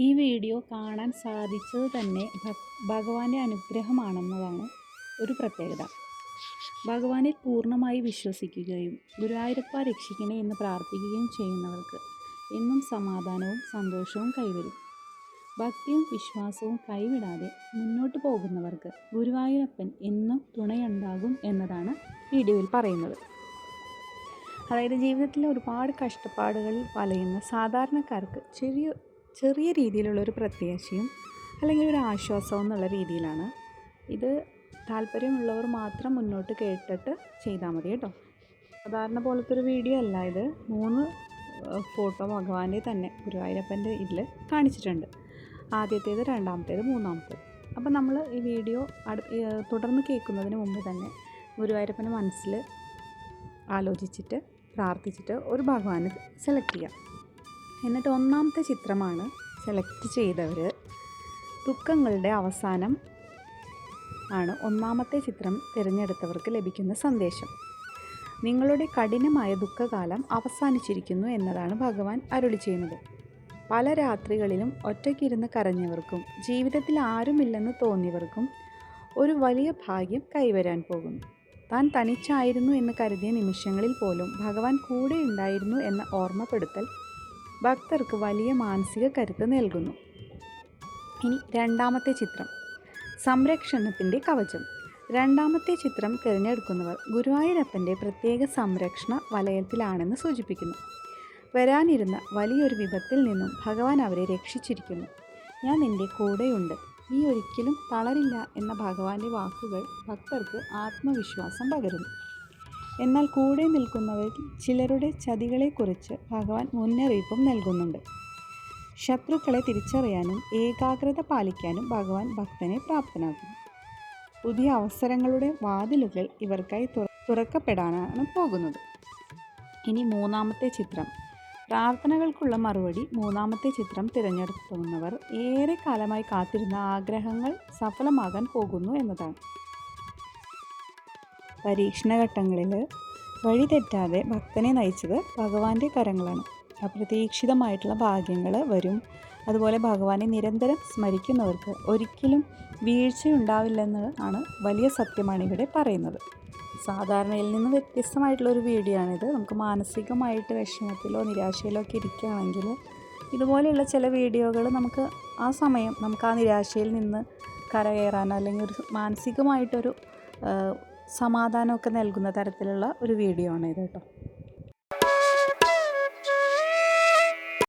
ഈ വീഡിയോ കാണാൻ സാധിച്ചത് തന്നെ ഭഗവാന്റെ അനുഗ്രഹമാണെന്നതാണ് ഒരു പ്രത്യേകത. ഭഗവാനിൽ പൂർണ്ണമായി വിശ്വസിക്കുകയും ഗുരുവായൂരപ്പ രക്ഷിക്കണേ എന്ന് പ്രാർത്ഥിക്കുകയും ചെയ്യുന്നവർക്ക് എന്നും സമാധാനവും സന്തോഷവും കൈവരും. ഭക്തിയും വിശ്വാസവും കൈവിടാതെ മുന്നോട്ട് പോകുന്നവർക്ക് ഗുരുവായൂരപ്പൻ എന്നും തുണയുണ്ടാകും എന്നതാണ് വീഡിയോയിൽ പറയുന്നത്. അതായത് ജീവിതത്തിൽ ഒരുപാട് കഷ്ടപ്പാടുകളിൽ വലയുന്ന സാധാരണക്കാർക്ക് ചെറിയ രീതിയിലുള്ളൊരു പ്രത്യാശയും അല്ലെങ്കിൽ ഒരു ആശ്വാസവും എന്നുള്ള രീതിയിലാണ് ഇത്. താല്പര്യമുള്ളവർ മാത്രം മുന്നോട്ട് കേട്ടിട്ട് ചെയ്താൽ മതി കേട്ടോ. സാധാരണ പോലത്തെ ഒരു വീഡിയോ അല്ല ഇത്. 3 ഫോട്ടോ ഭഗവാന്റെ തന്നെ ഗുരുവായൂരപ്പൻ്റെ ഇതിൽ കാണിച്ചിട്ടുണ്ട്. ആദ്യത്തേത്, രണ്ടാമത്തേത്, മൂന്നാമത്തേത്. അപ്പം നമ്മൾ ഈ വീഡിയോ തുടർന്ന് കേൾക്കുന്നതിന് മുമ്പ് തന്നെ ഗുരുവായൂരപ്പൻ്റെ മനസ്സിൽ ആലോചിച്ചിട്ട് പ്രാർത്ഥിച്ചിട്ട് ഒരു ഭഗവാനെ സെലക്ട് ചെയ്യാം. എന്നിട്ട് 1ാമത്തെ ചിത്രമാണ് സെലക്ട് ചെയ്തവർ. ദുഃഖങ്ങളുടെ അവസാനം ആണ് 1ാമത്തെ ചിത്രം തിരഞ്ഞെടുത്തവർക്ക് ലഭിക്കുന്ന സന്ദേശം. നിങ്ങളുടെ കഠിനമായ ദുഃഖകാലം അവസാനിച്ചിരിക്കുന്നു എന്നതാണ് ഭഗവാൻ അരുളി ചെയ്യുന്നത്. പല രാത്രികളിലും ഒറ്റയ്ക്കിരുന്ന് കരഞ്ഞവർക്കും ജീവിതത്തിൽ ആരുമില്ലെന്ന് തോന്നിയവർക്കും ഒരു വലിയ ഭാഗ്യം കൈവരാൻ പോകുന്നു. താൻ തനിച്ചായിരുന്നു എന്ന് കരുതിയ നിമിഷങ്ങളിൽ പോലും ഭഗവാൻ കൂടെ ഉണ്ടായിരുന്നു എന്ന ഓർമ്മപ്പെടുത്തൽ ഭക്തർക്ക് വലിയ മാനസിക കരുത്ത് നൽകുന്നു. ഇനി 2ാമത്തെ ചിത്രം, സംരക്ഷണത്തിൻ്റെ കവചം. 2ാമത്തെ ചിത്രം തിരഞ്ഞെടുക്കുന്നവർ ഗുരുവായൂരപ്പൻ്റെ പ്രത്യേക സംരക്ഷണ വലയത്തിലാണെന്ന് സൂചിപ്പിക്കുന്നു. വരാനിരുന്ന വലിയൊരു വിപത്തിൽ നിന്നും ഭഗവാൻ അവരെ രക്ഷിച്ചിരിക്കുന്നു. ഞാൻ നിൻ്റെ കൂടെയുണ്ട്, നീ ഒരിക്കലും തളരില്ല എന്ന ഭഗവാന്റെ വാക്കുകൾ ഭക്തർക്ക് ആത്മവിശ്വാസം പകരുന്നു. എന്നാൽ കൂടെ നിൽക്കുന്നവരിൽ ചിലരുടെ ചതികളെക്കുറിച്ച് ഭഗവാൻ മുന്നറിയിപ്പും നൽകുന്നുണ്ട്. ശത്രുക്കളെ തിരിച്ചറിയാനും ഏകാഗ്രത പാലിക്കാനും ഭഗവാൻ ഭക്തനെ പ്രാപ്തനാക്കുന്നു. പുതിയ അവസരങ്ങളുടെ വാതിലുകൾ ഇവർക്കായി തുറക്കപ്പെടാനാണ് പോകുന്നത്. ഇനി 3ാമത്തെ ചിത്രം, പ്രാർത്ഥനകൾക്കുള്ള മറുപടി. 3ാമത്തെ ചിത്രം തിരഞ്ഞെടുക്കുന്നവർ ഏറെ കാലമായി കാത്തിരുന്ന ആഗ്രഹങ്ങൾ സഫലമാകാൻ പോകുന്നു എന്നതാണ്. പരീക്ഷണഘട്ടങ്ങളിൽ വഴിതെറ്റാതെ ഭക്തനെ നയിച്ചത് ഭഗവാന്റെ കരങ്ങളാണ്. അപ്രതീക്ഷിതമായിട്ടുള്ള ഭാഗ്യങ്ങൾ വരും. അതുപോലെ ഭഗവാനെ നിരന്തരം സ്മരിക്കുന്നവർക്ക് ഒരിക്കലും വീഴ്ചയുണ്ടാവില്ലെന്നാണ് വലിയ സത്യമാണ് ഇവിടെ പറയുന്നത്. സാധാരണയിൽ നിന്ന് വ്യത്യസ്തമായിട്ടുള്ളൊരു വീഡിയോ ആണിത്. നമുക്ക് മാനസികമായിട്ട് വിഷമത്തിലോ നിരാശയിലോ ഒക്കെ ഇരിക്കുകയാണെങ്കിൽ ഇതുപോലെയുള്ള ചില വീഡിയോകൾ നമുക്ക് ആ സമയം നമുക്ക് ആ നിരാശയിൽ നിന്ന് കരകയറാൻ അല്ലെങ്കിൽ ഒരു മാനസികമായിട്ടൊരു സമാധാനമൊക്കെ നൽകുന്ന തരത്തിലുള്ള ഒരു വീഡിയോ ആണ് ഇത് കേട്ടോ.